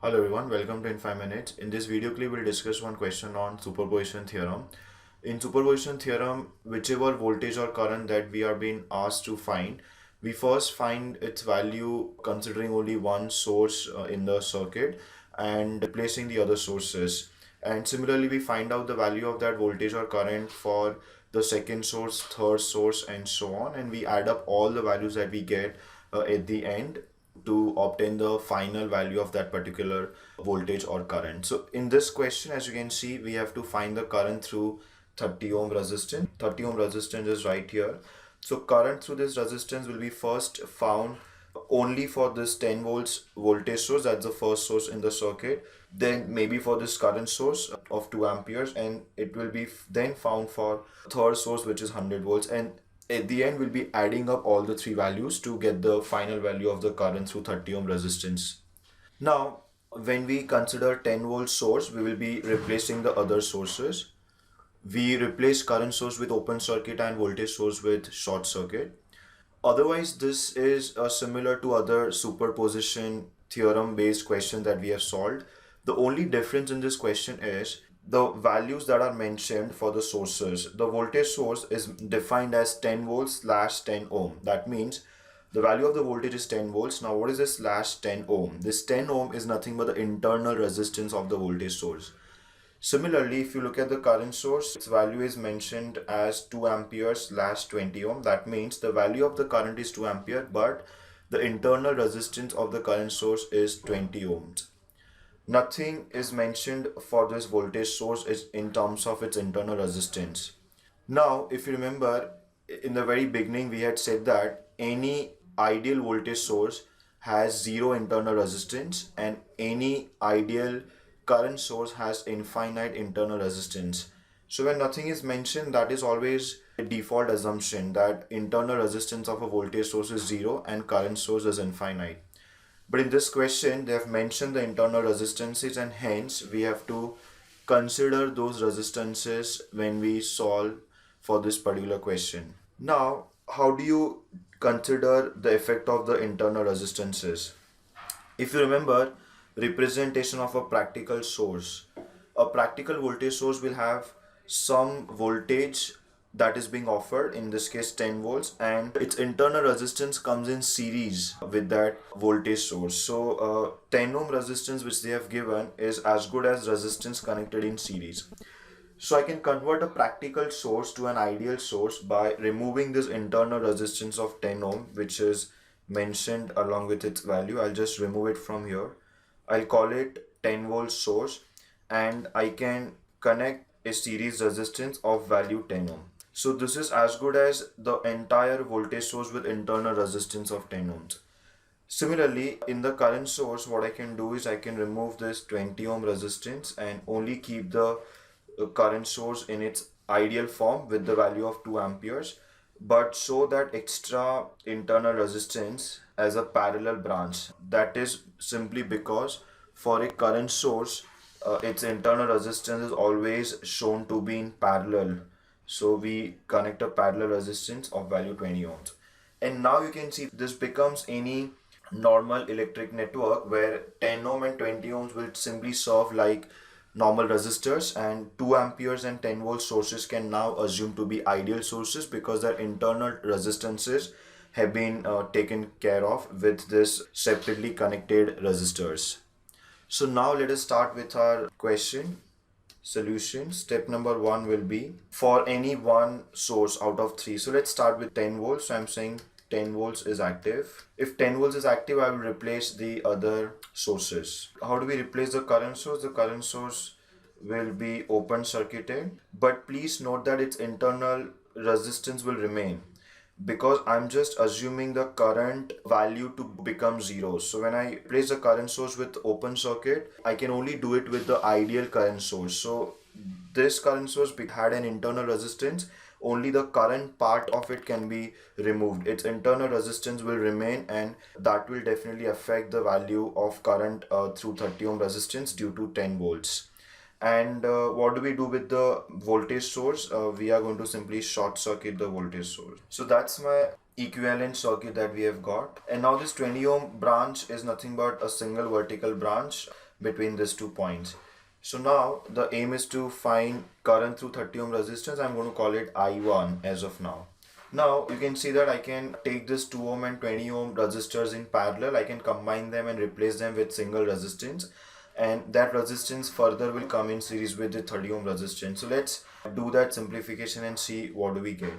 Hello everyone, welcome to In 5 Minutes. In this video clip, we'll discuss one question on superposition theorem. In superposition theorem, whichever voltage or current that we are being asked to find, we first find its value considering only one source in the circuit and replacing the other sources. And similarly, we find out the value of that voltage or current for the second source, third source, and so on. And we add up all the values that we get at the end to obtain the final value of that particular voltage or current. So in this question, as you can see, we have to find the current through 30 ohm resistance. 30 ohm resistance is right here. So current through this resistance will be first found only for this 10 volts voltage source, that's the first source in the circuit, then maybe for this current source of 2 amperes, and it will be then found for third source, which is 100 volts, and at the end we'll be adding up all the three values to get the final value of the current through 30 ohm resistance. Now when we consider 10 volt source, we will be replacing the other sources. We replace current source with open circuit and voltage source with short circuit. Otherwise, this is similar to other superposition theorem based questions that we have solved. The only difference in this question is the values that are mentioned for the sources. The voltage source is defined as 10 volts slash 10 ohm. That means the value of the voltage is 10 volts. Now what is this slash 10 ohm? This 10 ohm is nothing but the internal resistance of the voltage source. Similarly, if you look at the current source, its value is mentioned as 2 amperes slash 20 ohm. That means the value of the current is 2 ampere, but the internal resistance of the current source is 20 ohms. Nothing is mentioned for this voltage source is in terms of its internal resistance. Now, if you remember, in the very beginning, we had said that any ideal voltage source has zero internal resistance and any ideal current source has infinite internal resistance. So when nothing is mentioned, that is always a default assumption that internal resistance of a voltage source is zero and current source is infinite. But in this question, they have mentioned the internal resistances, and hence we have to consider those resistances when we solve for this particular question. Now, how do you consider the effect of the internal resistances? If you remember, representation of a practical source, a practical voltage source will have some voltage that is being offered, in this case 10 volts, and its internal resistance comes in series with that voltage source. So 10 ohm resistance which they have given is as good as resistance connected in series. So I can convert a practical source to an ideal source by removing this internal resistance of 10 ohm, which is mentioned along with its value. I'll just remove it from here. I'll call it 10 volt source, and I can connect a series resistance of value 10 ohm. So this is as good as the entire voltage source with internal resistance of 10 ohms. Similarly, in the current source, what I can do is I can remove this 20 ohm resistance and only keep the current source in its ideal form with the value of 2 amperes, but show that extra internal resistance as a parallel branch. That is simply because for a current source, its internal resistance is always shown to be in parallel. So we connect a parallel resistance of value 20 ohms. And now you can see this becomes any normal electric network where 10 ohm and 20 ohms will simply serve like normal resistors, and 2 amperes and 10 volt sources can now assume to be ideal sources because their internal resistances have been taken care of with this separately connected resistors. So now let us start with our question solution. Step number 1 will be for any one source out of 3. So let's start with 10 volts. So I'm saying 10 volts is active. If 10 volts is active, I will replace the other sources. How do we replace the current source? The current source will be open circuited, but please note that its internal resistance will remain because I'm just assuming the current value to become zero. So when I place the current source with open circuit, I can only do it with the ideal current source. So this current source had an internal resistance, only the current part of it can be removed. Its internal resistance will remain, and that will definitely affect the value of current through 30 ohm resistance due to 10 volts. And what do we do with the voltage source? We are going to simply short circuit the voltage source. So that's my equivalent circuit that we have got. And now this 20 ohm branch is nothing but a single vertical branch, between these 2 points. So now the aim is to find current through 30 ohm resistance. I'm going to call it I1 as of now. Now you can see that I can take this 2 ohm and 20 ohm resistors in parallel. I can combine them and replace them with single resistance, and that resistance further will come in series with the 30 ohm resistance. So let's do that simplification and see what do we get.